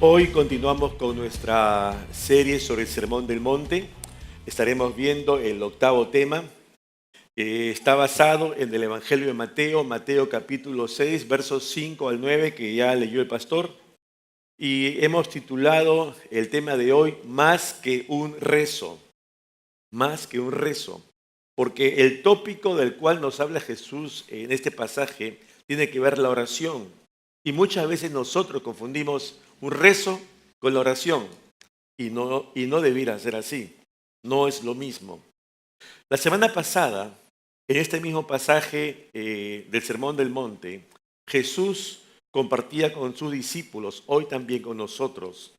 Hoy continuamos con nuestra serie sobre el Sermón del Monte. Estaremos viendo el octavo tema, que está basado en el Evangelio de Mateo, Mateo capítulo 6, versos 5 al 9, que ya leyó el pastor. Y hemos titulado el tema de hoy, Más que un rezo. Más que un rezo. Porque el tópico del cual nos habla Jesús en este pasaje tiene que ver la oración. Y muchas veces nosotros confundimos un rezo con la oración. Y no debiera ser así. No es lo mismo. La semana pasada, en este mismo pasaje del Sermón del Monte, Jesús compartía con sus discípulos, hoy también con nosotros,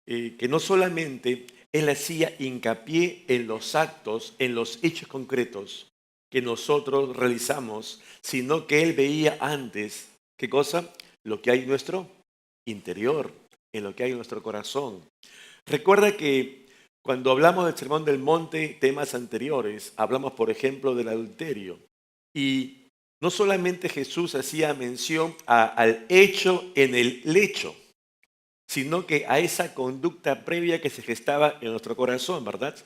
que no solamente Él hacía hincapié en los actos, en los hechos concretos que nosotros realizamos, sino que Él veía antes, ¿qué cosa? Lo que hay en nuestro interior, en lo que hay en nuestro corazón. Recuerda que cuando hablamos del Sermón del Monte, temas anteriores, hablamos, por ejemplo, del adulterio. Y no solamente Jesús hacía mención al hecho en el lecho, sino que a esa conducta previa que se gestaba en nuestro corazón, ¿verdad?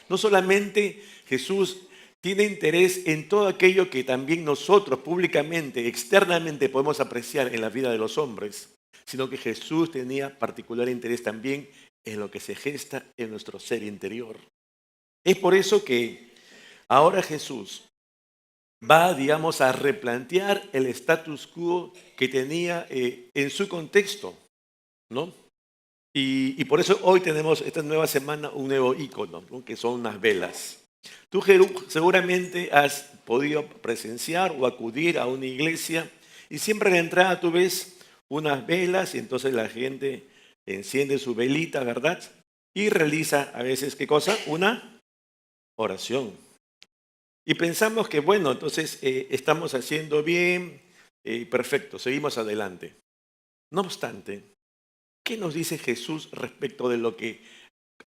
No solamente Jesús tiene interés en todo aquello que también nosotros públicamente, externamente podemos apreciar en la vida de los hombres, sino que Jesús tenía particular interés también en lo que se gesta en nuestro ser interior. Es por eso que ahora Jesús va, digamos, a replantear el status quo que tenía en su contexto, ¿no? Y por eso hoy tenemos esta nueva semana un nuevo ícono, ¿no? Que son unas velas. Tú seguramente has podido presenciar o acudir a una iglesia y siempre a la entrada tú ves unas velas y entonces la gente enciende su velita, ¿verdad? Y realiza a veces, ¿qué cosa? Una oración. Y pensamos que, bueno, entonces estamos haciendo bien, perfecto, seguimos adelante. No obstante, ¿qué nos dice Jesús respecto de lo que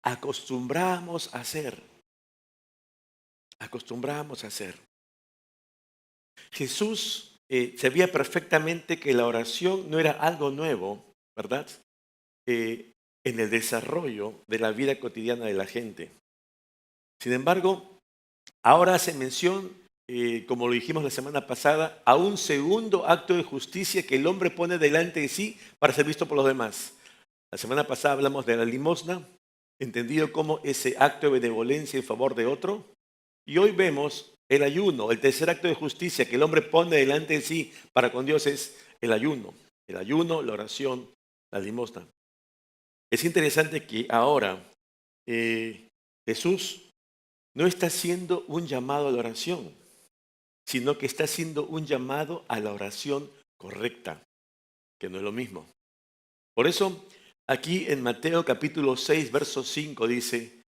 acostumbramos a hacer? Acostumbramos a hacer. Jesús sabía perfectamente que la oración no era algo nuevo, ¿verdad? En el desarrollo de la vida cotidiana de la gente. Sin embargo, ahora hace mención, como lo dijimos la semana pasada, a un segundo acto de justicia que el hombre pone delante de sí para ser visto por los demás. La semana pasada hablamos de la limosna, entendido como ese acto de benevolencia en favor de otro. Y hoy vemos el ayuno, el tercer acto de justicia que el hombre pone delante de sí para con Dios es el ayuno. El ayuno, la oración, la limosna. Es interesante que ahora Jesús no está haciendo un llamado a la oración, sino que está haciendo un llamado a la oración correcta, que no es lo mismo. Por eso, aquí en Mateo capítulo 6, verso 5 dice,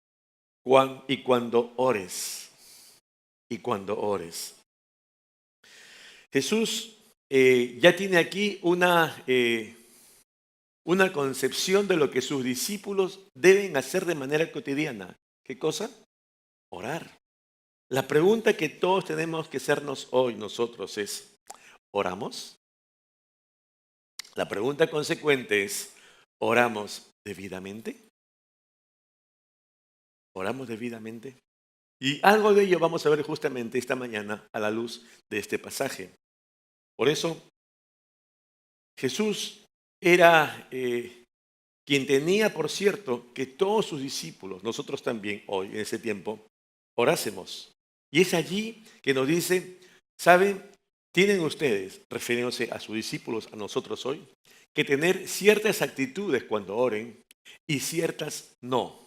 y cuando ores, y cuando ores. Jesús ya tiene aquí una concepción de lo que sus discípulos deben hacer de manera cotidiana. ¿Qué cosa? Orar. La pregunta que todos tenemos que hacernos hoy nosotros es, ¿oramos? La pregunta consecuente es, ¿oramos debidamente? ¿Oramos debidamente? Y algo de ello vamos a ver justamente esta mañana a la luz de este pasaje. Por eso, Jesús era quien tenía, por cierto, que todos sus discípulos, nosotros también hoy, en ese tiempo, orásemos. Y es allí que nos dice, ¿saben? Tienen ustedes, refiriéndose a sus discípulos, a nosotros hoy, que tener ciertas actitudes cuando oren y ciertas no.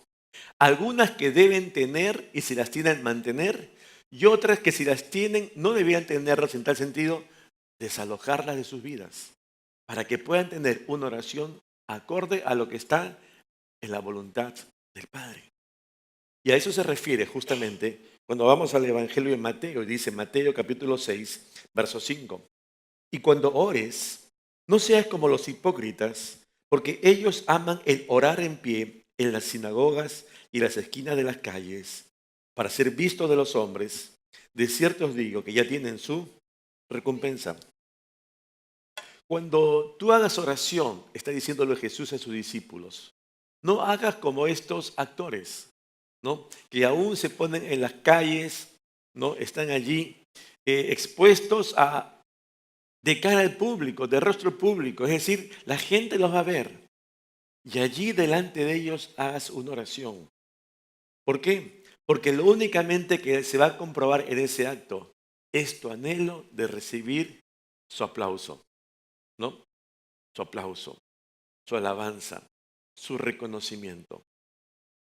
Algunas que deben tener y si las tienen mantener, y otras que si las tienen no debían tenerlas en tal sentido, desalojarlas de sus vidas, para que puedan tener una oración acorde a lo que está en la voluntad del Padre. Y a eso se refiere justamente cuando vamos al Evangelio de Mateo, y dice Mateo capítulo 6, verso 5. Y cuando ores, no seas como los hipócritas, porque ellos aman el orar en pie en las sinagogas y las esquinas de las calles, para ser vistos de los hombres. De cierto os digo que ya tienen su recompensa. Cuando tú hagas oración, está diciéndole Jesús a sus discípulos, no hagas como estos actores, ¿no? Que aún se ponen en las calles, ¿no? Están allí expuestos de cara al público, de rostro público, es decir, la gente los va a ver. Y allí delante de ellos hagas una oración. ¿Por qué? Porque lo únicamente que se va a comprobar en ese acto es tu anhelo de recibir su aplauso, ¿no? Su aplauso, su alabanza, su reconocimiento.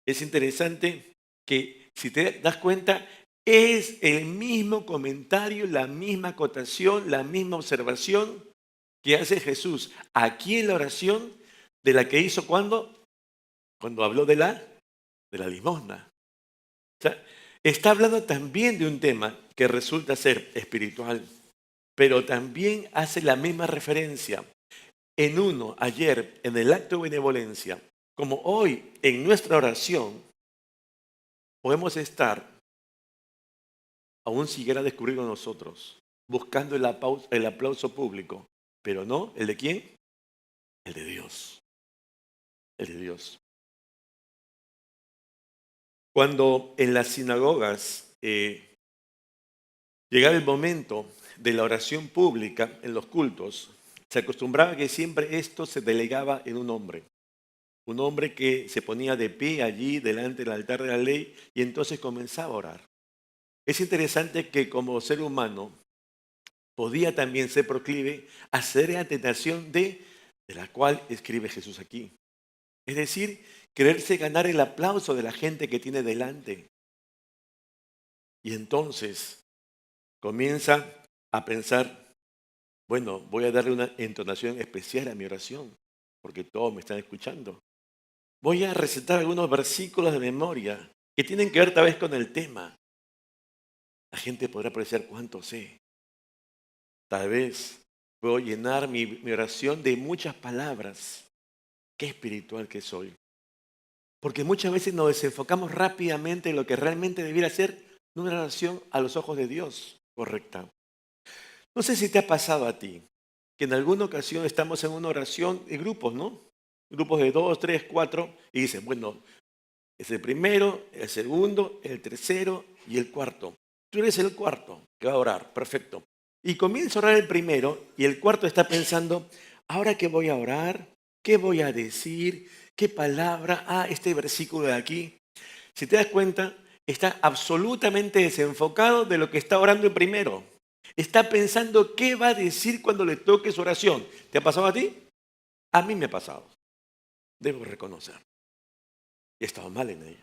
Es interesante que, si te das cuenta, es el mismo comentario, la misma acotación, la misma observación que hace Jesús aquí en la oración de la que hizo cuando habló de la limosna. O sea, está hablando también de un tema que resulta ser espiritual, pero también hace la misma referencia en uno ayer en el acto de benevolencia, como hoy en nuestra oración podemos estar, aún siquiera descubrirlo nosotros, buscando el aplauso público, pero no el de quién, el de Dios, el de Dios. Cuando en las sinagogas llegaba el momento de la oración pública en los cultos, se acostumbraba que siempre esto se delegaba en un hombre que se ponía de pie allí delante del altar de la ley y entonces comenzaba a orar. Es interesante que como ser humano podía también ser proclive a ceder a la tentación de la cual escribe Jesús aquí. Es decir, quererse ganar el aplauso de la gente que tiene delante. Y entonces comienza a pensar, bueno, voy a darle una entonación especial a mi oración, porque todos me están escuchando. Voy a recitar algunos versículos de memoria que tienen que ver tal vez con el tema. La gente podrá apreciar cuánto sé. Tal vez puedo llenar mi oración de muchas palabras. Qué espiritual que soy. Porque muchas veces nos desenfocamos rápidamente en lo que realmente debiera ser una oración a los ojos de Dios correcta. No sé si te ha pasado a ti, que en alguna ocasión estamos en una oración de grupos, ¿no? Grupos de 2, 3, 4, y dicen, bueno, es el primero, el segundo, el tercero y el cuarto. Tú eres el cuarto que va a orar, perfecto. Y comienza a orar el primero y el cuarto está pensando, ¿ahora qué voy a orar? ¿Qué voy a decir? ¿Qué palabra? Este versículo de aquí. Si te das cuenta, está absolutamente desenfocado de lo que está orando el primero. Está pensando qué va a decir cuando le toque su oración. ¿Te ha pasado a ti? A mí me ha pasado. Debo reconocer. He estado mal en ello.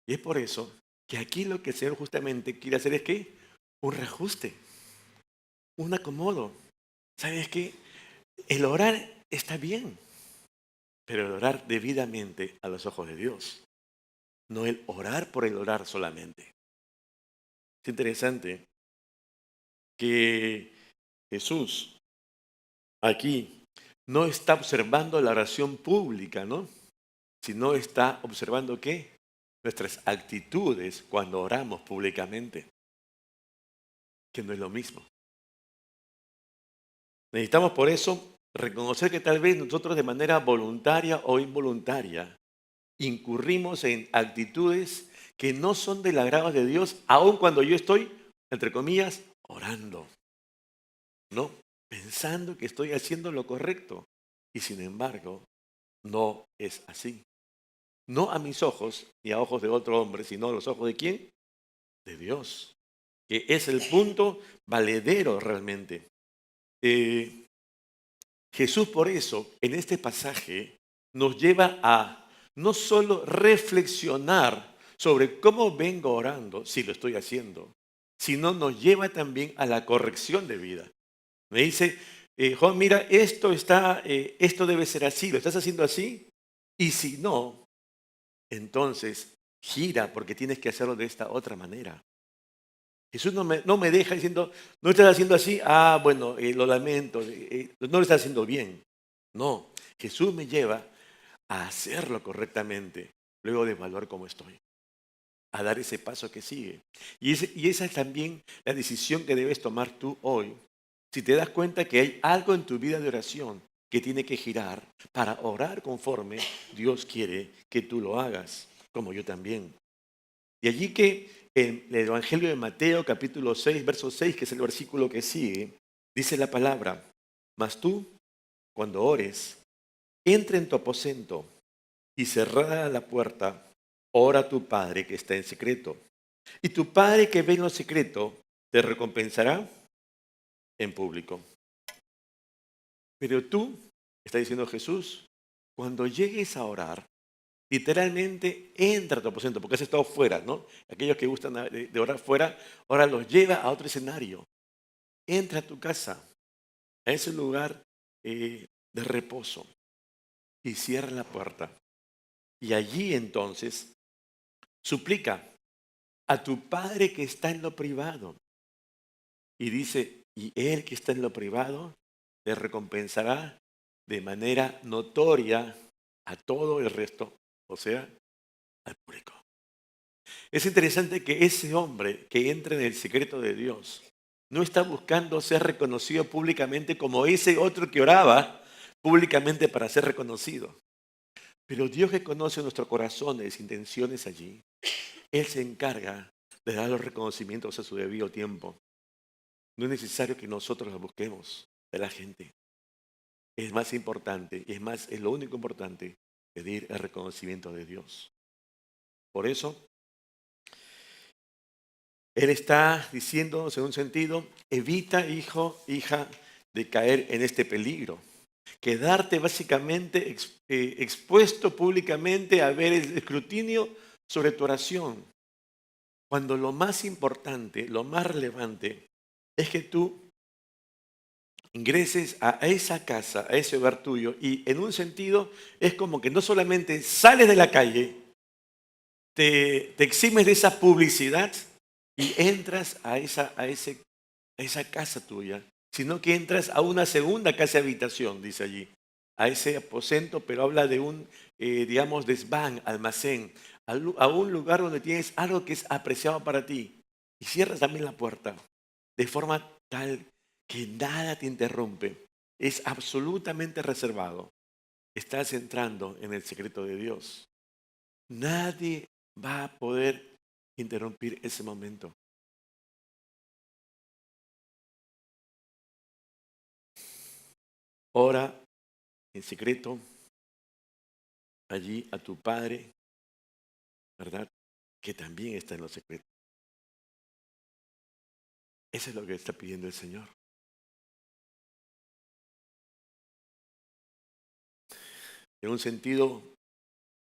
Y es por eso que aquí lo que el Señor justamente quiere hacer es que un reajuste, un acomodo. ¿Sabes qué? El orar está bien, pero el orar debidamente a los ojos de Dios, no el orar por el orar solamente. Es interesante que Jesús aquí no está observando la oración pública, ¿no? Sino está observando ¿qué? Nuestras actitudes cuando oramos públicamente, que no es lo mismo. Necesitamos por eso reconocer que tal vez nosotros de manera voluntaria o involuntaria incurrimos en actitudes que no son del agrado de Dios, aun cuando yo estoy, entre comillas, orando, ¿no? Pensando que estoy haciendo lo correcto. Y sin embargo, no es así. No a mis ojos ni a ojos de otro hombre, sino a los ojos de quién? De Dios, que es el punto valedero realmente. Eh, Jesús por eso, en este pasaje, nos lleva a no solo reflexionar sobre cómo vengo orando, si lo estoy haciendo, sino nos lleva también a la corrección de vida. Me dice, Juan, mira, esto debe ser así, ¿lo estás haciendo así? Y si no, entonces gira porque tienes que hacerlo de esta otra manera. Jesús no me deja diciendo, no estás haciendo así, bueno, lo lamento, no lo estás haciendo bien. No, Jesús me lleva a hacerlo correctamente, luego de evaluar cómo estoy. a dar ese paso que sigue. Y esa es también la decisión que debes tomar tú hoy. Si te das cuenta que hay algo en tu vida de oración que tiene que girar para orar conforme Dios quiere que tú lo hagas, como yo también. Y allí que en el Evangelio de Mateo, capítulo 6, verso 6, que es el versículo que sigue, dice la palabra: mas tú, cuando ores, entra en tu aposento y cerrada la puerta, ora a tu Padre que está en secreto. Y tu Padre que ve en lo secreto te recompensará en público. Pero tú, está diciendo Jesús, cuando llegues a orar, literalmente entra a tu aposento, porque has estado fuera, ¿no? Aquellos que gustan de orar fuera, ahora los lleva a otro escenario. Entra a tu casa, a ese lugar de reposo, y cierra la puerta. Y allí entonces suplica a tu Padre que está en lo privado. Y dice, y Él que está en lo privado te recompensará de manera notoria a todo el resto, o sea, al público. Es interesante que ese hombre que entra en el secreto de Dios no está buscando ser reconocido públicamente como ese otro que oraba públicamente para ser reconocido. Pero Dios que conoce nuestros corazones, intenciones allí, Él se encarga de dar los reconocimientos a su debido tiempo. No es necesario que nosotros los busquemos de la gente. Es más importante, y es lo único importante, pedir el reconocimiento de Dios. Por eso, Él está diciéndonos en un sentido: evita, hijo, hija, de caer en este peligro. Quedarte básicamente expuesto públicamente a ver el escrutinio sobre tu oración. Cuando lo más importante, lo más relevante, es que tú ingreses a esa casa, a ese hogar tuyo, y en un sentido es como que no solamente sales de la calle, te eximes de esa publicidad y entras a esa casa tuya, sino que entras a una segunda casa de habitación, dice allí, a ese aposento, pero habla de un, digamos, desván, almacén, a un lugar donde tienes algo que es apreciado para ti, y cierras también la puerta, de forma tal que nada te interrumpe, es absolutamente reservado. Estás entrando en el secreto de Dios. Nadie va a poder interrumpir ese momento. Ora en secreto allí a tu Padre, ¿verdad? Que también está en los secretos. Eso es lo que está pidiendo el Señor. En un sentido,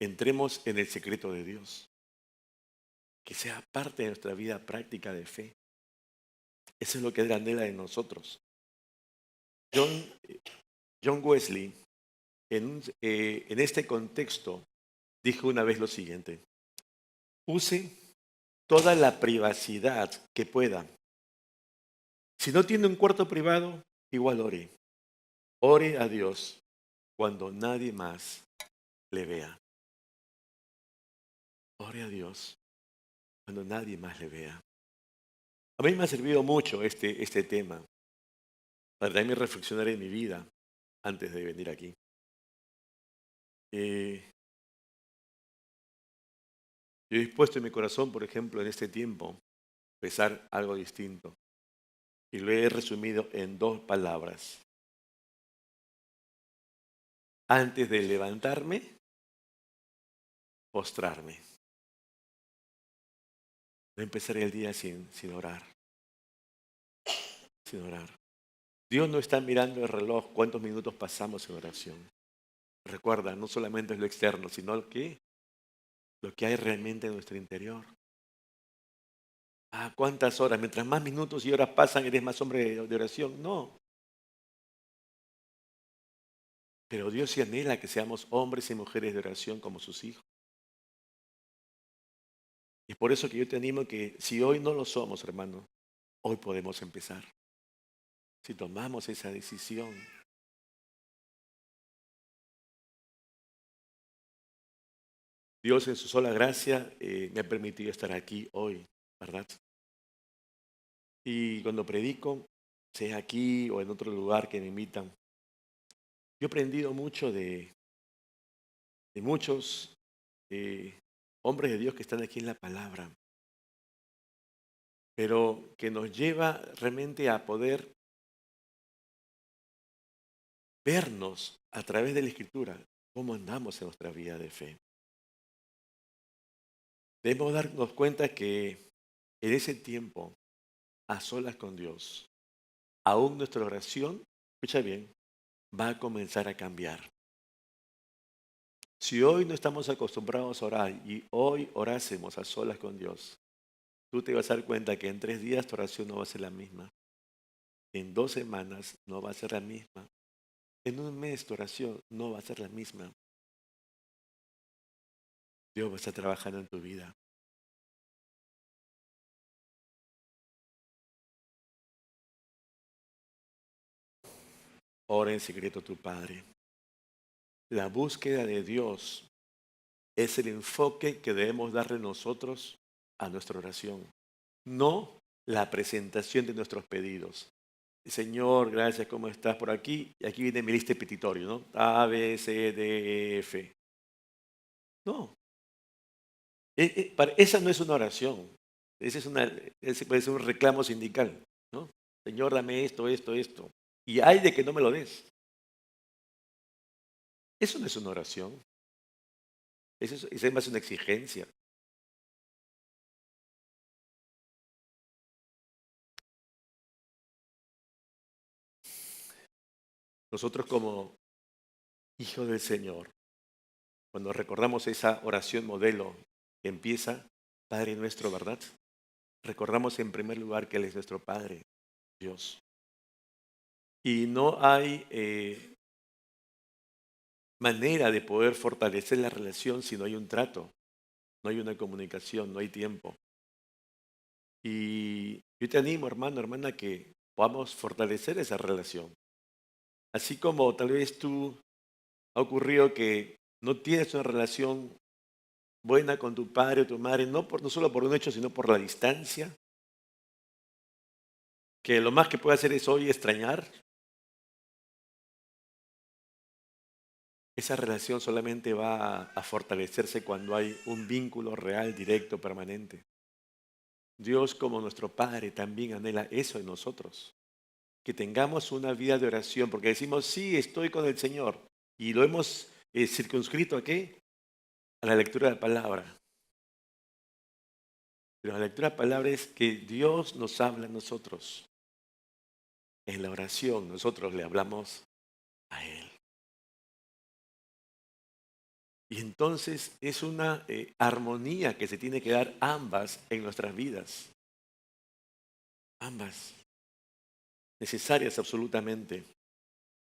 entremos en el secreto de Dios, que sea parte de nuestra vida práctica de fe. Eso es lo que Él anhela de nosotros. John, John Wesley, en este contexto, dijo una vez lo siguiente: use toda la privacidad que pueda. Si no tiene un cuarto privado, igual ore. Ore a Dios cuando nadie más le vea. Ore a Dios cuando nadie más le vea. A mí me ha servido mucho este tema para también reflexionar en mi vida antes de venir aquí. Eh, yo he dispuesto en mi corazón, por ejemplo, en este tiempo, empezar algo distinto. Y lo he resumido en 2 palabras. Antes de levantarme, postrarme. No empezaré el día sin orar. Sin orar. Dios no está mirando el reloj cuántos minutos pasamos en oración. Recuerda, no solamente es lo externo, sino lo que hay realmente en nuestro interior. Ah, ¿cuántas horas? Mientras más minutos y horas pasan, eres más hombre de oración. No. Pero Dios sí anhela que seamos hombres y mujeres de oración como sus hijos. Y es por eso que yo te animo que si hoy no lo somos, hermano, hoy podemos empezar. Si tomamos esa decisión. Dios en su sola gracia me ha permitido estar aquí hoy, ¿verdad? Y cuando predico, sea aquí o en otro lugar que me invitan, yo he aprendido mucho de muchos hombres de Dios que están aquí en la palabra, pero que nos lleva realmente a poder vernos a través de la Escritura cómo andamos en nuestra vida de fe. Debemos darnos cuenta que en ese tiempo, a solas con Dios, aún nuestra oración, escucha bien, va a comenzar a cambiar. Si hoy no estamos acostumbrados a orar y hoy orásemos a solas con Dios, tú te vas a dar cuenta que en 3 días tu oración no va a ser la misma. En 2 semanas no va a ser la misma. En un mes tu oración no va a ser la misma. Dios va a estar trabajando en tu vida. Ora en secreto a tu Padre. La búsqueda de Dios es el enfoque que debemos darle nosotros a nuestra oración, no la presentación de nuestros pedidos. Señor, gracias, ¿cómo estás por aquí? Y aquí viene mi lista de petitorio, ¿no? A, B, C, D, E, F. No, esa no es una oración. Ese puede ser un reclamo sindical, ¿no? Señor, dame esto, esto, esto. Y hay de que no me lo des. Eso no es una oración. Eso es más una exigencia. Nosotros como hijos del Señor, cuando recordamos esa oración modelo que empieza, Padre nuestro, ¿verdad? Recordamos en primer lugar que Él es nuestro Padre, Dios. Y no hay manera de poder fortalecer la relación si no hay un trato, no hay una comunicación, no hay tiempo. Y yo te animo, hermano, hermana, que podamos fortalecer esa relación. Así como tal vez tú ha ocurrido que no tienes una relación buena con tu padre o tu madre, no solo por un hecho, sino por la distancia, que lo más que puede hacer es hoy extrañar. Esa relación solamente va a fortalecerse cuando hay un vínculo real, directo, permanente. Dios como nuestro Padre también anhela eso en nosotros, que tengamos una vida de oración, porque decimos, sí, estoy con el Señor, y lo hemos circunscrito ¿a qué? A la lectura de la palabra. Pero la lectura de la palabra es que Dios nos habla a nosotros. En la oración nosotros le hablamos a Él. Y entonces es una armonía que se tiene que dar ambas en nuestras vidas. Ambas. Necesarias absolutamente.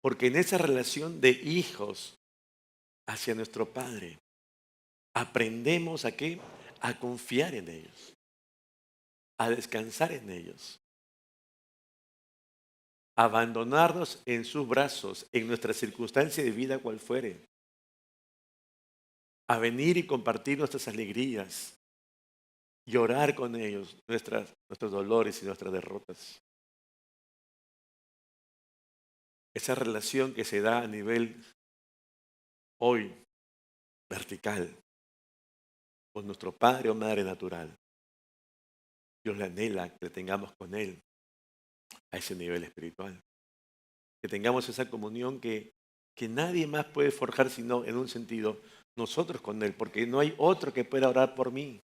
Porque en esa relación de hijos hacia nuestro Padre, aprendemos a qué? A confiar en ellos, a descansar en ellos, a abandonarnos en sus brazos, en nuestra circunstancia de vida cual fuere, a venir y compartir nuestras alegrías, llorar con ellos nuestros dolores y nuestras derrotas. Esa relación que se da a nivel hoy vertical con nuestro padre o madre natural. Dios le anhela que tengamos con Él a ese nivel espiritual. Que tengamos esa comunión que nadie más puede forjar sino en un sentido nosotros con Él, porque no hay otro que pueda orar por mí.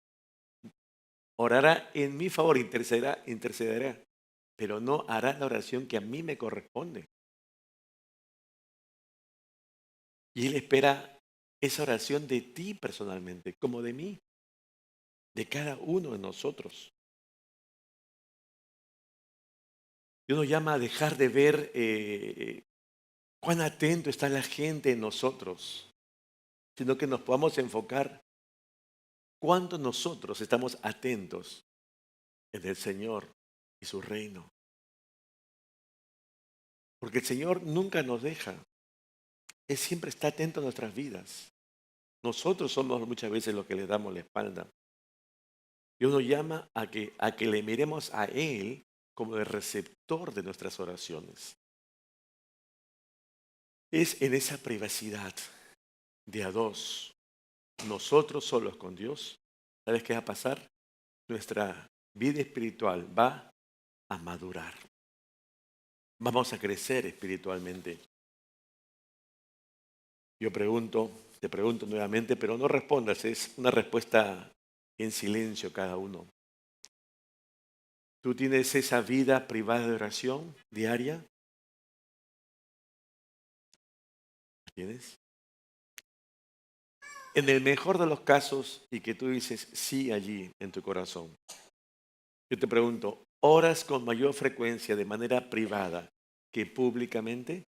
Orará en mi favor, intercederá, pero no hará la oración que a mí me corresponde. Y Él espera esa oración de ti personalmente, como de mí, de cada uno de nosotros. Dios nos llama a dejar de ver cuán atento está la gente en nosotros, sino que nos podamos enfocar cuánto nosotros estamos atentos en el Señor y su reino. Porque el Señor nunca nos deja. Él siempre está atento a nuestras vidas. Nosotros somos muchas veces los que le damos la espalda. Dios nos llama a que le miremos a Él como el receptor de nuestras oraciones. Es en esa privacidad de a dos, nosotros solos con Dios, ¿sabes qué va a pasar? Nuestra vida espiritual va a madurar. Vamos a crecer espiritualmente. Yo te pregunto nuevamente, pero no respondas, es una respuesta en silencio cada uno. ¿Tú tienes esa vida privada de oración diaria? ¿La tienes? En el mejor de los casos, y que tú dices sí allí en tu corazón, yo te pregunto, ¿oras con mayor frecuencia de manera privada que públicamente?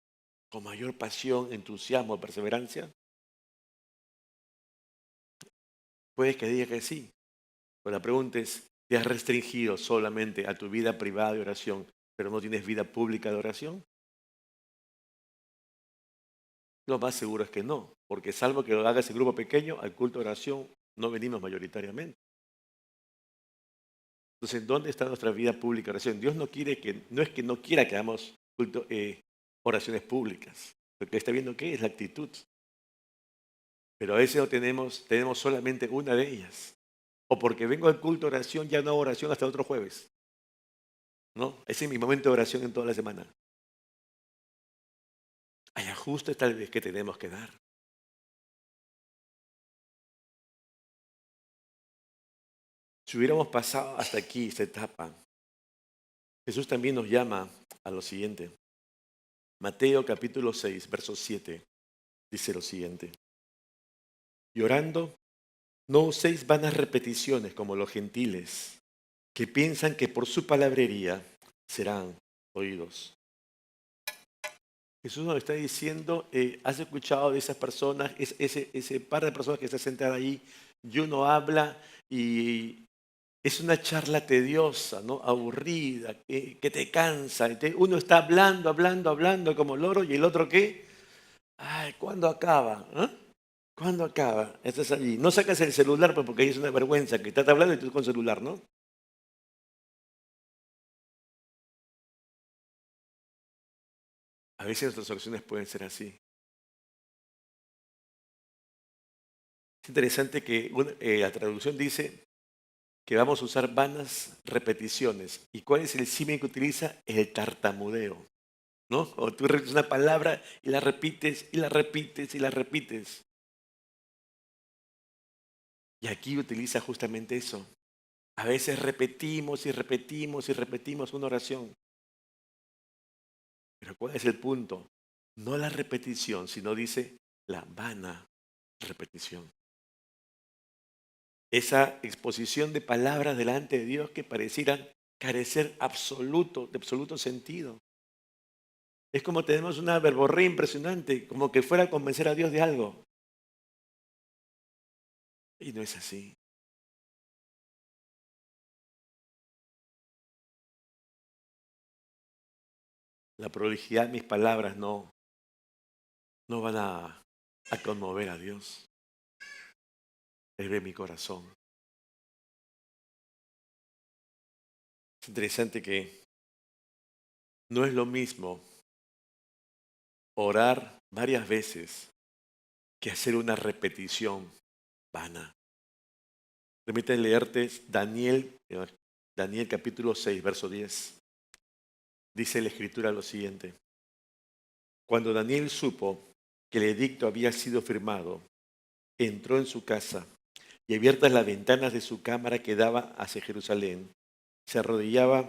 ¿Con mayor pasión, entusiasmo, perseverancia? Puedes que diga que sí, pero la pregunta es, ¿te has restringido solamente a tu vida privada de oración, pero no tienes vida pública de oración? Lo más seguro es que no, porque salvo que lo hagas en grupo pequeño, al culto de oración no venimos mayoritariamente. Entonces, ¿dónde está nuestra vida pública de oración? Dios no quiere no es que no quiera que hagamos oraciones públicas, porque está viendo qué es la actitud. Pero a veces no tenemos solamente una de ellas. O porque vengo al culto de oración, ya no hago oración hasta otro jueves. ¿No? Ese es mi momento de oración en toda la semana. Hay ajustes tal vez que tenemos que dar. Si hubiéramos pasado hasta aquí esta etapa, Jesús también nos llama a lo siguiente. Mateo capítulo 6, verso 7, dice lo siguiente. Y orando, no uséis vanas repeticiones como los gentiles, que piensan que por su palabrería serán oídos. Jesús nos está diciendo, ¿has escuchado de esas personas, ese par de personas que está sentada ahí, y uno habla y es una charla tediosa, ¿no? Aburrida, que te cansa. Uno está hablando, hablando, hablando como loro y el otro ¿qué? Ay, ¿cuándo acaba? ¿Ah? ¿Cuándo acaba? Estás allí. No sacas el celular pues, porque ahí es una vergüenza que estás hablando y tú con celular, ¿no? A veces nuestras oraciones pueden ser así. Es interesante que la traducción dice que vamos a usar vanas repeticiones. ¿Y cuál es el símil que utiliza? El tartamudeo, ¿no? O tú repites una palabra y la repites y la repites y la repites. Y aquí utiliza justamente eso. A veces repetimos y repetimos y repetimos una oración. Pero ¿cuál es el punto? No la repetición, sino dice la vana repetición. Esa exposición de palabras delante de Dios que parecieran carecer de absoluto sentido. Es como tenemos una verborrea impresionante, como que fuera a convencer a Dios de algo. Y no es así. La prolijidad de mis palabras no van a conmover a Dios. Él ve mi corazón. Es interesante que no es lo mismo orar varias veces que hacer una repetición vana. Permítame leerte Daniel capítulo 6, verso 10. Dice la escritura lo siguiente. Cuando Daniel supo que el edicto había sido firmado, entró en su casa y abiertas las ventanas de su cámara que daba hacia Jerusalén, se arrodillaba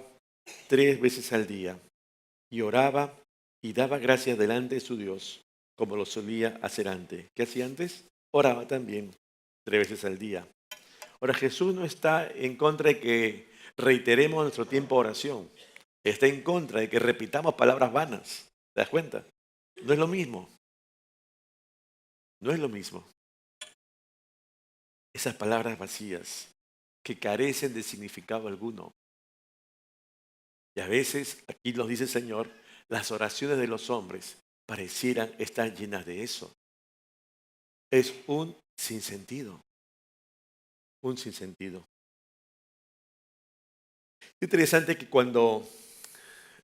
3 veces al día y oraba y daba gracias delante de su Dios, como lo solía hacer antes. ¿Qué hacía antes? Oraba también 3 veces al día. Ahora, Jesús no está en contra de que reiteremos nuestro tiempo de oración. Está en contra de que repitamos palabras vanas. ¿Te das cuenta? No es lo mismo. No es lo mismo. Esas palabras vacías que carecen de significado alguno. Y a veces, aquí nos dice el Señor, las oraciones de los hombres parecieran estar llenas de eso. es un sinsentido, un sinsentido. Es interesante que cuando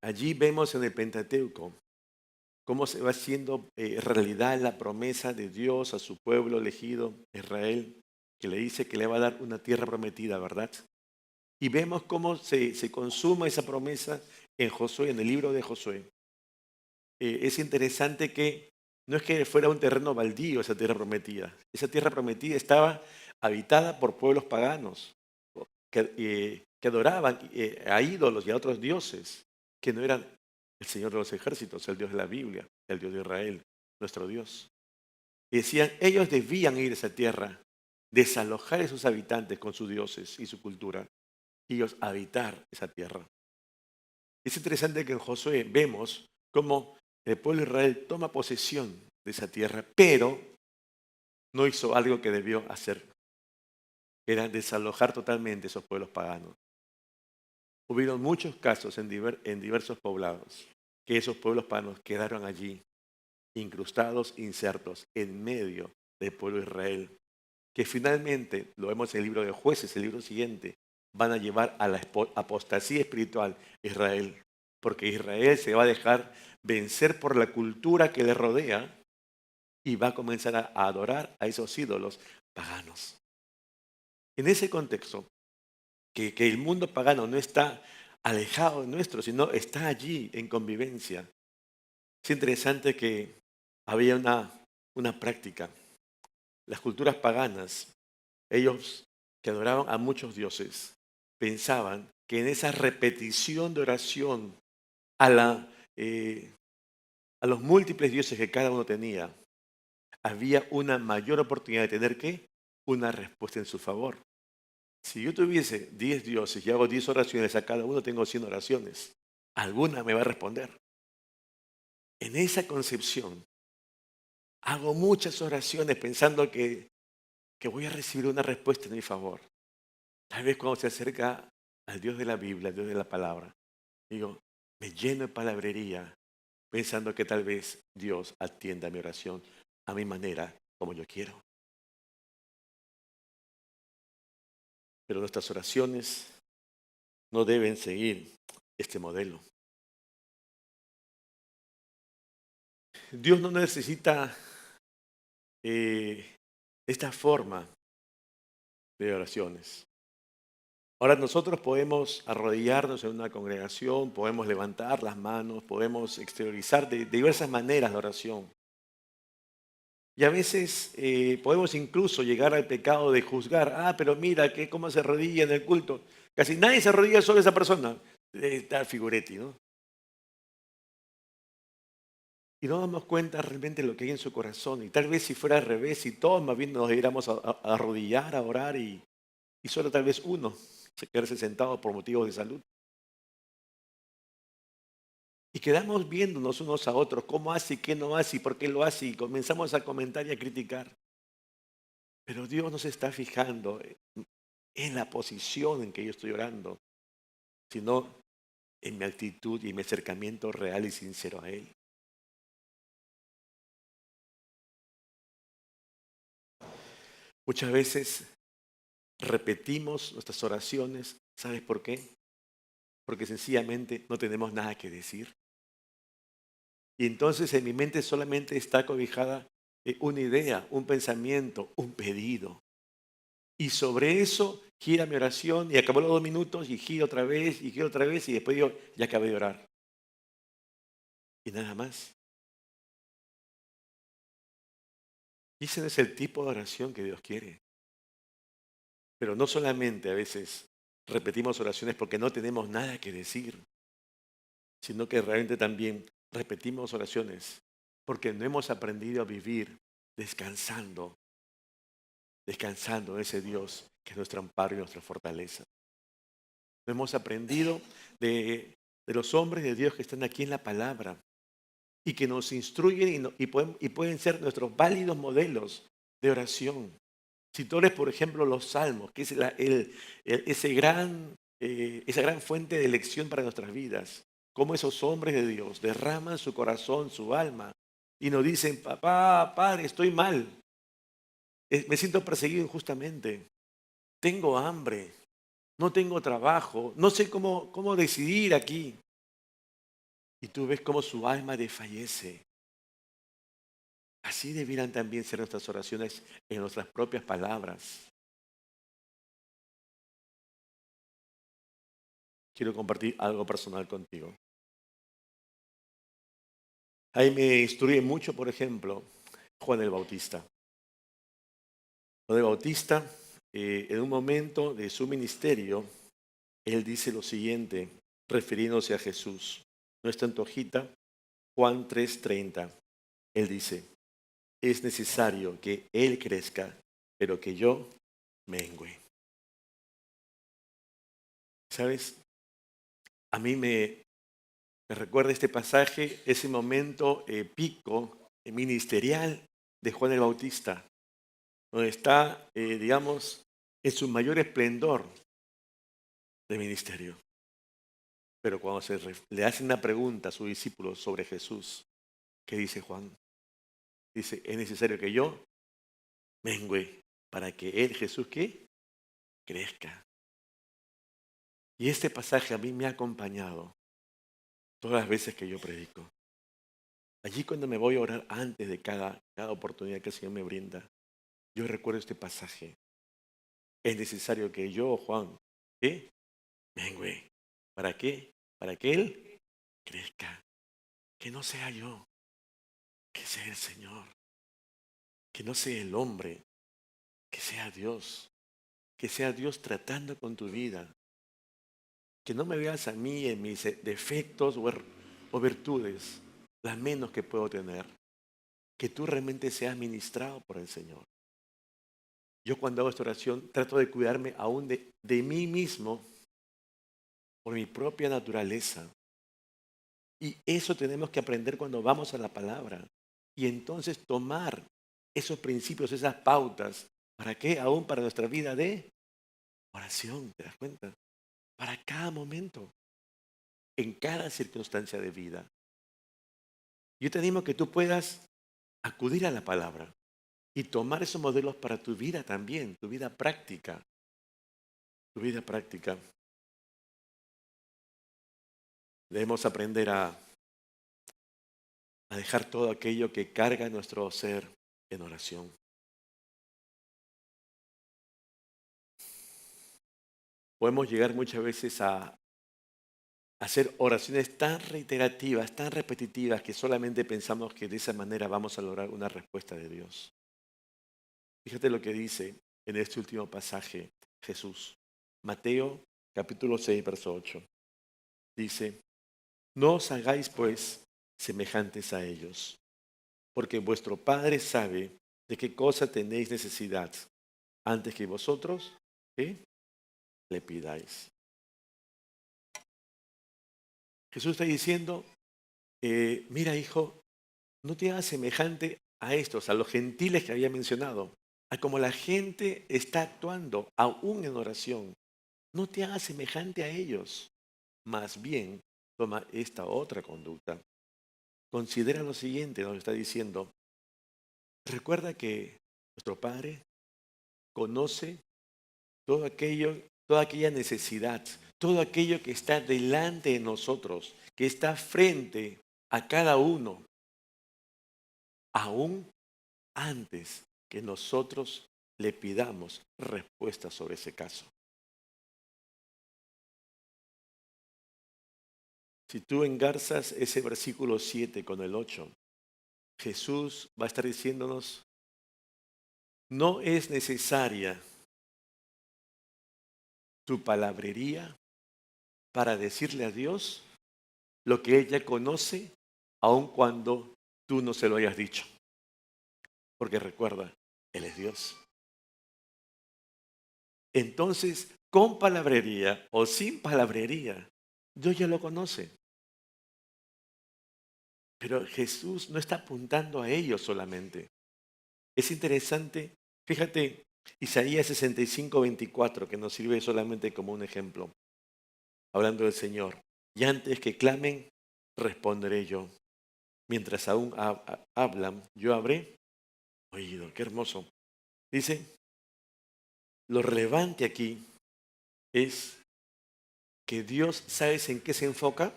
allí vemos en el Pentateuco cómo se va haciendo realidad la promesa de Dios a su pueblo elegido, Israel, que le dice que le va a dar una tierra prometida, ¿verdad? Y vemos cómo se consuma esa promesa en Josué, en el libro de Josué. Es interesante que no es que fuera un terreno baldío esa tierra prometida. Esa tierra prometida estaba habitada por pueblos paganos que adoraban a ídolos y a otros dioses que no eran el Señor de los ejércitos, el Dios de la Biblia, el Dios de Israel, nuestro Dios. Y decían, ellos debían ir a esa tierra, desalojar a sus habitantes con sus dioses y su cultura, y ellos habitar esa tierra. Es interesante que en Josué vemos cómo el pueblo de Israel toma posesión de esa tierra, pero no hizo algo que debió hacer, era desalojar totalmente esos pueblos paganos. Hubieron muchos casos en diversos poblados que esos pueblos paganos quedaron allí, incrustados, insertos, en medio del pueblo de Israel, que finalmente, lo vemos en el libro de Jueces, el libro siguiente, van a llevar a la apostasía espiritual Israel, porque Israel se va a dejar vencer por la cultura que le rodea y va a comenzar a adorar a esos ídolos paganos. En ese contexto, que el mundo pagano no está alejado de nuestro, sino está allí en convivencia. Es interesante que había una práctica. Las culturas paganas, ellos que adoraban a muchos dioses, pensaban que en esa repetición de oración a, a los múltiples dioses que cada uno tenía, había una mayor oportunidad de tener ¿qué? Una respuesta en su favor. Si yo tuviese 10 dioses y hago 10 oraciones, a cada uno tengo 100 oraciones. Alguna me va a responder. En esa concepción, hago muchas oraciones pensando que voy a recibir una respuesta en mi favor. Tal vez cuando se acerca al Dios de la Biblia, al Dios de la palabra, digo, me lleno de palabrería pensando que tal vez Dios atienda mi oración a mi manera, como yo quiero. Pero nuestras oraciones no deben seguir este modelo. Dios no necesita esta forma de oraciones. Ahora nosotros podemos arrodillarnos en una congregación, podemos levantar las manos, podemos exteriorizar de diversas maneras la oración. Y a veces podemos incluso llegar al pecado de juzgar, pero mira que cómo se arrodilla en el culto. Casi nadie se arrodilla solo esa persona. Está Figuretti, ¿no? Y no damos cuenta realmente de lo que hay en su corazón. Y tal vez si fuera al revés, si todos más bien nos debiéramos a arrodillar, a orar y solo tal vez uno se quedarse sentado por motivos de salud. Y quedamos viéndonos unos a otros, cómo hace y qué no hace y por qué lo hace. Y comenzamos a comentar y a criticar. Pero Dios no se está fijando en la posición en que yo estoy orando, sino en mi actitud y en mi acercamiento real y sincero a Él. Muchas veces repetimos nuestras oraciones. ¿Sabes por qué? Porque sencillamente no tenemos nada que decir. Y entonces en mi mente solamente está cobijada una idea, un pensamiento, un pedido. Y sobre eso gira mi oración y acabó los 2 minutos y giro otra vez y después digo, ya acabé de orar. Y nada más. Y ese no es el tipo de oración que Dios quiere. Pero no solamente a veces repetimos oraciones porque no tenemos nada que decir, sino que realmente también repetimos oraciones porque no hemos aprendido a vivir descansando, descansando en ese Dios que es nuestro amparo y nuestra fortaleza. No hemos aprendido de los hombres de Dios que están aquí en la palabra y que nos instruyen y pueden ser nuestros válidos modelos de oración. Si tú lees, por ejemplo, los salmos, que es esa gran fuente de elección para nuestras vidas, cómo esos hombres de Dios derraman su corazón, su alma, y nos dicen, papá, padre, estoy mal. Me siento perseguido injustamente. Tengo hambre. No tengo trabajo. No sé cómo decidir aquí. Y tú ves cómo su alma desfallece. Así debieran también ser nuestras oraciones en nuestras propias palabras. Quiero compartir algo personal contigo. Ahí me instruye mucho, por ejemplo, Juan el Bautista. Juan el Bautista, en un momento de su ministerio, él dice lo siguiente, refiriéndose a Jesús. No está en tu hojita, Juan 3:30. Él dice, es necesario que Él crezca, pero que yo mengüe. ¿Sabes? A mí me recuerda este pasaje, ese momento pico ministerial de Juan el Bautista, donde está, digamos, en su mayor esplendor de ministerio. Pero cuando le hacen una pregunta a sus discípulos sobre Jesús, ¿qué dice Juan? Dice, es necesario que yo mengüe para que Él, Jesús, ¿qué? Crezca. Y este pasaje a mí me ha acompañado todas las veces que yo predico. Allí cuando me voy a orar antes de cada oportunidad que el Señor me brinda, yo recuerdo este pasaje. Es necesario que yo, Juan, ¿qué? Mengüe. ¿Para qué? Para que Él crezca. Que no sea yo, que sea el Señor. Que no sea el hombre, que sea Dios. Que sea Dios tratando con tu vida. Que no me veas a mí en mis defectos o virtudes, las menos que puedo tener. Que tú realmente seas ministrado por el Señor. Yo cuando hago esta oración trato de cuidarme aún de mí mismo por mi propia naturaleza. Y eso tenemos que aprender cuando vamos a la palabra. Y entonces tomar esos principios, esas pautas, ¿para qué? Aún para nuestra vida de oración, ¿te das cuenta? Para cada momento, en cada circunstancia de vida. Yo te animo a que tú puedas acudir a la palabra y tomar esos modelos para tu vida también, tu vida práctica. Tu vida práctica. Debemos aprender a dejar todo aquello que carga nuestro ser en oración. Podemos llegar muchas veces a hacer oraciones tan reiterativas, tan repetitivas, que solamente pensamos que de esa manera vamos a lograr una respuesta de Dios. Fíjate lo que dice en este último pasaje Jesús. Mateo capítulo 6, verso 8. Dice, no os hagáis pues semejantes a ellos, porque vuestro Padre sabe de qué cosa tenéis necesidad antes que vosotros ¿qué? Le pidáis. Jesús está diciendo, mira hijo, no te hagas semejante a estos, a los gentiles que había mencionado, a como la gente está actuando aún en oración. No te hagas semejante a ellos, más bien toma esta otra conducta. Considera lo siguiente, nos está diciendo, recuerda que nuestro Padre conoce todo aquello, toda aquella necesidad, todo aquello que está delante de nosotros, que está frente a cada uno, aún antes que nosotros le pidamos respuesta sobre ese caso. Si tú engarzas ese versículo 7 con el 8, Jesús va a estar diciéndonos, no es necesaria tu palabrería para decirle a Dios lo que Él ya conoce, aun cuando tú no se lo hayas dicho. Porque recuerda, Él es Dios. Entonces, con palabrería o sin palabrería, Dios ya lo conoce. Pero Jesús no está apuntando a ellos solamente. Es interesante, fíjate, Isaías 65:24, que nos sirve solamente como un ejemplo, hablando del Señor. Y antes que clamen, responderé yo. Mientras aún hablan, yo habré oído. Qué hermoso. Dice, lo relevante aquí es que Dios, ¿sabes en qué se enfoca?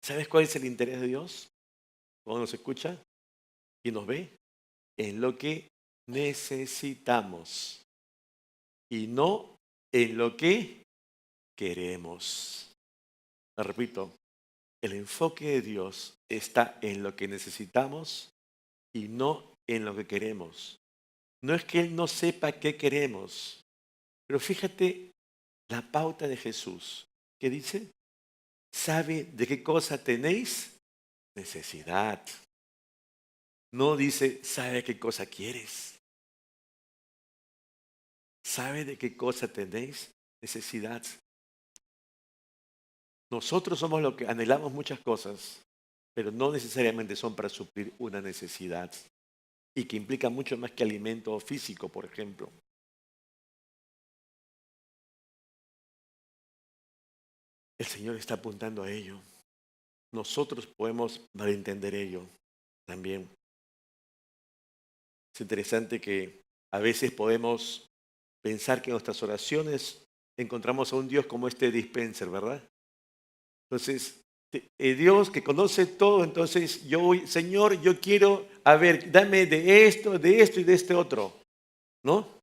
¿Sabes cuál es el interés de Dios? Cuando nos escucha y nos ve, en lo que necesitamos y no en lo que queremos. Lo repito, el enfoque de Dios está en lo que necesitamos y no en lo que queremos. No es que Él no sepa qué queremos, pero fíjate la pauta de Jesús, que dice, ¿sabe de qué cosa tenéis necesidad? No dice, ¿sabe qué cosa quieres? ¿Sabe de qué cosa tenéis necesidad? Nosotros somos los que anhelamos muchas cosas, pero no necesariamente son para suplir una necesidad y que implica mucho más que alimento físico, por ejemplo. El Señor está apuntando a ello. Nosotros podemos malentender ello también. Es interesante que a veces podemos pensar que en nuestras oraciones encontramos a un Dios como este dispenser, ¿verdad? Entonces, Dios que conoce todo, entonces Señor, yo quiero, a ver, dame de esto y de este otro, ¿no?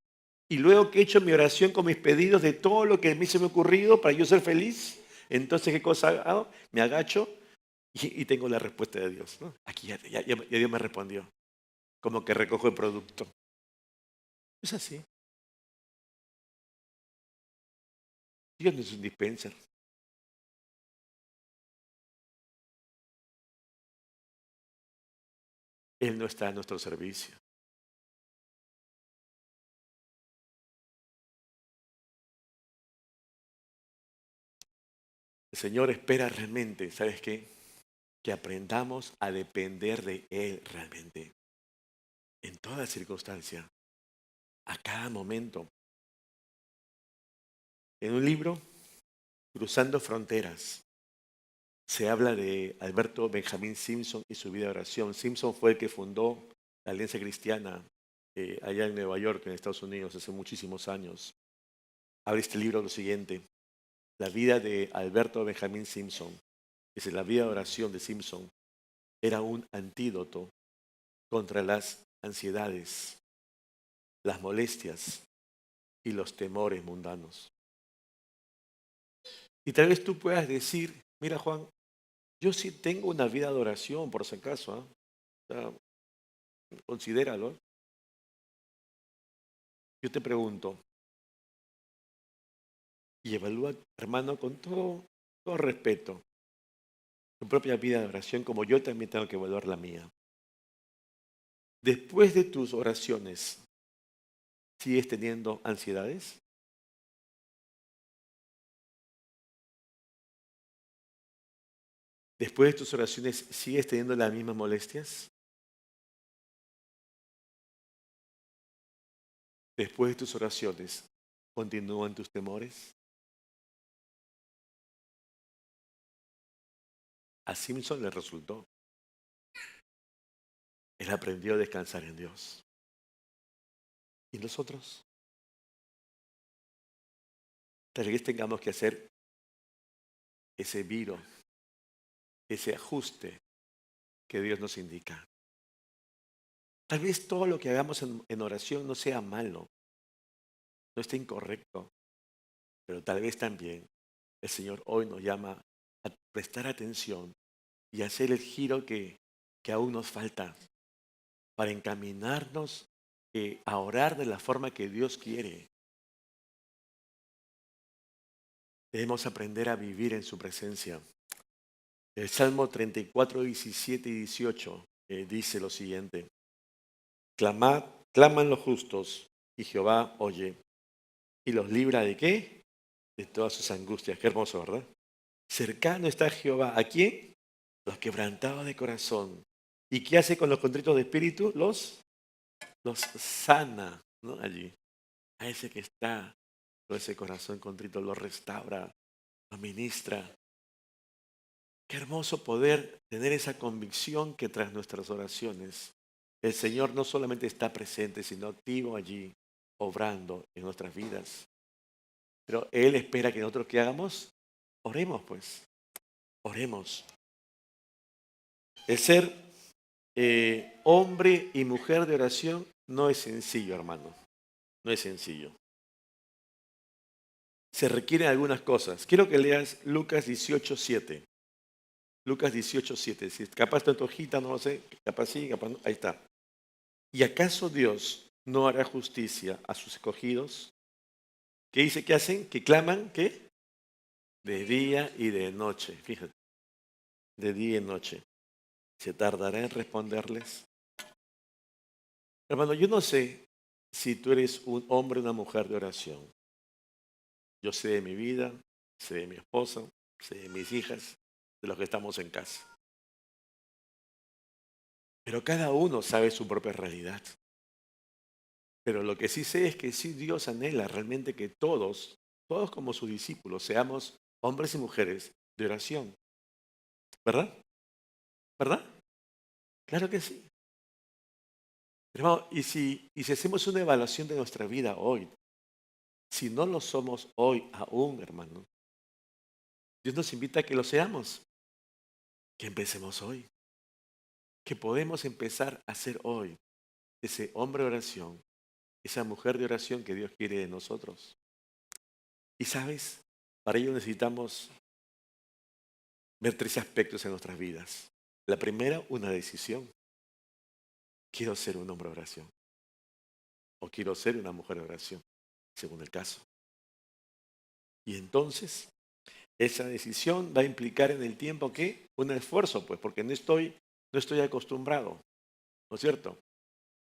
Y luego que he hecho mi oración con mis pedidos de todo lo que a mí se me ha ocurrido para yo ser feliz, entonces, ¿qué cosa hago? Me agacho y tengo la respuesta de Dios, ¿no? Aquí ya Dios me respondió, como que recojo el producto. Es así. Dios no es un dispenser. Él no está a nuestro servicio. El Señor espera realmente, ¿sabes qué? Que aprendamos a depender de Él realmente, en toda circunstancia, a cada momento. En un libro, Cruzando Fronteras, se habla de Alberto Benjamín Simpson y su vida de oración. Simpson fue el que fundó la Alianza Cristiana allá en Nueva York, en Estados Unidos, hace muchísimos años. Habla este libro lo siguiente, la vida de Alberto Benjamín Simpson. Dice, la vida de oración de Simpson era un antídoto contra las ansiedades, las molestias y los temores mundanos. Y tal vez tú puedas decir, mira Juan, yo sí tengo una vida de oración, por si acaso, ¿ah? O sea, considéralo. Yo te pregunto, y evalúa, hermano, con todo respeto, tu propia vida de oración, como yo también tengo que evaluar la mía. Después de tus oraciones, ¿sigues teniendo ansiedades? Después de tus oraciones, ¿sigues teniendo las mismas molestias? Después de tus oraciones, ¿continúan tus temores? A Simpson le resultó. Él aprendió a descansar en Dios. ¿Y nosotros? Tal vez tengamos que hacer ese viro, ese ajuste que Dios nos indica. Tal vez todo lo que hagamos en oración no sea malo, no esté incorrecto, pero tal vez también el Señor hoy nos llama a prestar atención y hacer el giro que aún nos falta para encaminarnos a orar de la forma que Dios quiere. Debemos aprender a vivir en su presencia. El Salmo 34, 17 y 18 dice lo siguiente. Claman los justos y Jehová oye y los libra ¿de qué? De todas sus angustias. Qué hermoso, ¿verdad? Cercano está Jehová. ¿A quién? Los quebrantados de corazón. ¿Y qué hace con los contritos de espíritu? Los sana, ¿no? Allí. A ese que está con ese corazón contrito, lo restaura, lo ministra. Qué hermoso poder tener esa convicción que tras nuestras oraciones El Señor no solamente está presente, sino activo allí, obrando en nuestras vidas. Pero Él espera que nosotros que hagamos, oremos pues, oremos. El ser hombre y mujer de oración no es sencillo, hermano, no es sencillo. Se requieren algunas cosas. Quiero que leas Lucas 18:7. Lucas 18:7. Si capaz está en tu hojita, no lo sé, capaz sí, capaz no. Ahí está. ¿Y acaso Dios no hará justicia a sus escogidos? ¿Qué dice que hacen? Que claman, ¿qué? De día y de noche. Fíjate, de día y noche. ¿Se tardará en responderles? Hermano, yo no sé si tú eres un hombre o una mujer de oración. Yo sé de mi vida, sé de mi esposa, sé de mis hijas, de los que estamos en casa. Pero cada uno sabe su propia realidad. Pero lo que sí sé es que sí Dios anhela realmente que todos como sus discípulos, seamos hombres y mujeres de oración. ¿Verdad? ¿Verdad? Claro que sí. Hermano, y si hacemos una evaluación de nuestra vida hoy, si no lo somos hoy aún, hermano, Dios nos invita a que lo seamos, que empecemos hoy, que podemos empezar a ser hoy ese hombre de oración, esa mujer de oración que Dios quiere de nosotros. Y sabes, para ello necesitamos ver tres aspectos en nuestras vidas. La primera, una decisión. Quiero ser un hombre de oración o quiero ser una mujer de oración, según el caso. Y entonces, esa decisión va a implicar en el tiempo que un esfuerzo, pues, porque no estoy acostumbrado, ¿no es cierto?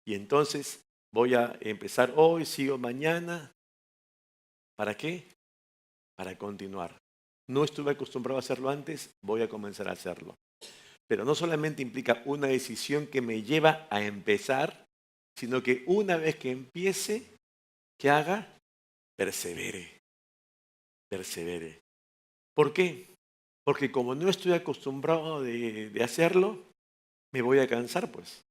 Y entonces voy a empezar hoy, sigo mañana. ¿Para qué? Para continuar. No estuve acostumbrado a hacerlo antes, voy a comenzar a hacerlo. Pero no solamente implica una decisión que me lleva a empezar, sino que una vez que empiece, ¿qué haga? Persevere, persevere. ¿Por qué? Porque como no estoy acostumbrado de hacerlo, me voy a cansar, pues.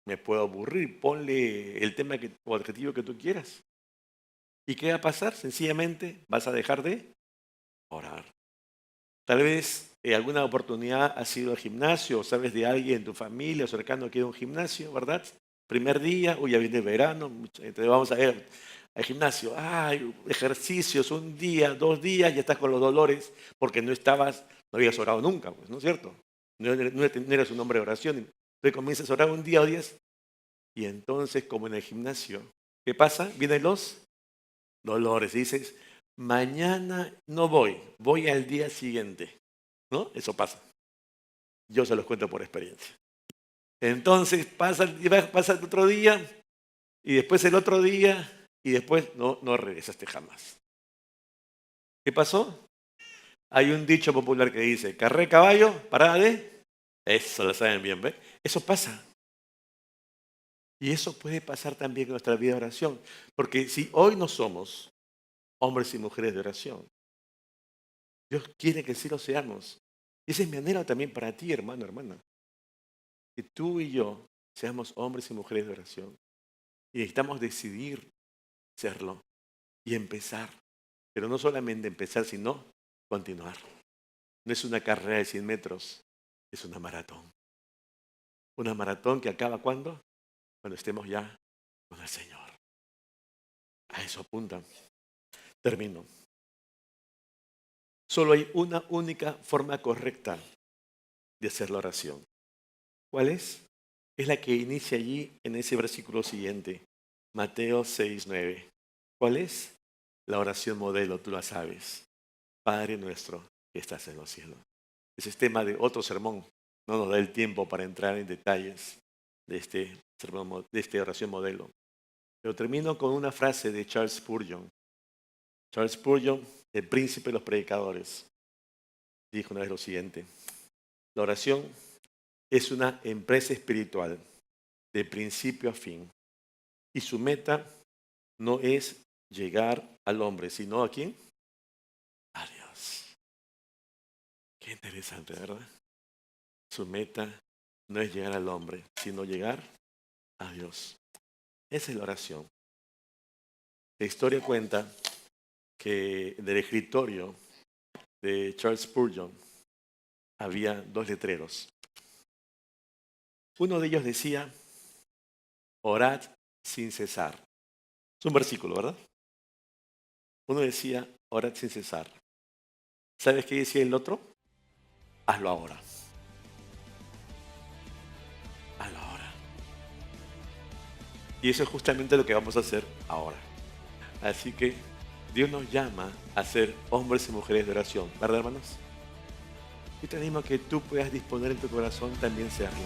Me puedo aburrir, ponle el tema o adjetivo que tú quieras. ¿Y qué va a pasar? Sencillamente vas a dejar de orar. Tal vez alguna oportunidad has ido al gimnasio o sabes de alguien en tu familia o cercano que ha ido a un gimnasio, ¿verdad? Primer día, uy, ya viene el verano, entonces vamos a ir al gimnasio. Ay, ejercicios, un día, 2 días, ya estás con los dolores porque no habías orado nunca, pues, ¿no es cierto? No eres un hombre de oración. Entonces comienzas a orar un día o 10 y entonces, como en el gimnasio, ¿qué pasa? Vienen los dolores. Y dices, mañana no voy al día siguiente. ¿No? Eso pasa. Yo se los cuento por experiencia. Entonces pasa el otro día y después el otro día y después no regresaste jamás. ¿Qué pasó? Hay un dicho popular que dice, carré caballo, parada de... Eso lo saben bien, ¿ves? Eso pasa. Y eso puede pasar también en nuestra vida de oración. Porque si hoy no somos hombres y mujeres de oración, Dios quiere que sí lo seamos. Y ese es mi anhelo también para ti, hermano, hermana. Que tú y yo seamos hombres y mujeres de oración. Y necesitamos decidir serlo y empezar. Pero no solamente empezar, sino continuar. No es una carrera de 100 metros, es una maratón. Una maratón que acaba ¿cuándo? Cuando estemos ya con el Señor. A eso apunta. Termino. Solo hay una única forma correcta de hacer la oración. ¿Cuál es? Es la que inicia allí en ese versículo siguiente, Mateo 6:9. ¿Cuál es? La oración modelo, tú la sabes. Padre nuestro que estás en los cielos. Ese es tema de otro sermón. No nos da el tiempo para entrar en detalles de este sermón, de esta oración modelo. Pero termino con una frase de Charles Spurgeon. Charles Spurgeon, el príncipe de los predicadores, dijo una vez lo siguiente: la oración es una empresa espiritual de principio a fin y su meta no es llegar al hombre, sino ¿a quién? A Dios. Qué interesante, ¿verdad? Su meta no es llegar al hombre, sino llegar a Dios. Esa es la oración. La historia cuenta que en el escritorio de Charles Spurgeon había dos letreros. Uno de ellos decía, orad sin cesar. Es un versículo, ¿verdad? Uno decía, orad sin cesar. ¿Sabes qué decía el otro? Hazlo ahora. Hazlo ahora. Y eso es justamente lo que vamos a hacer ahora. Así que Dios nos llama a ser hombres y mujeres de oración, ¿verdad, hermanos? Y te animo a que tú puedas disponer en tu corazón también serlo.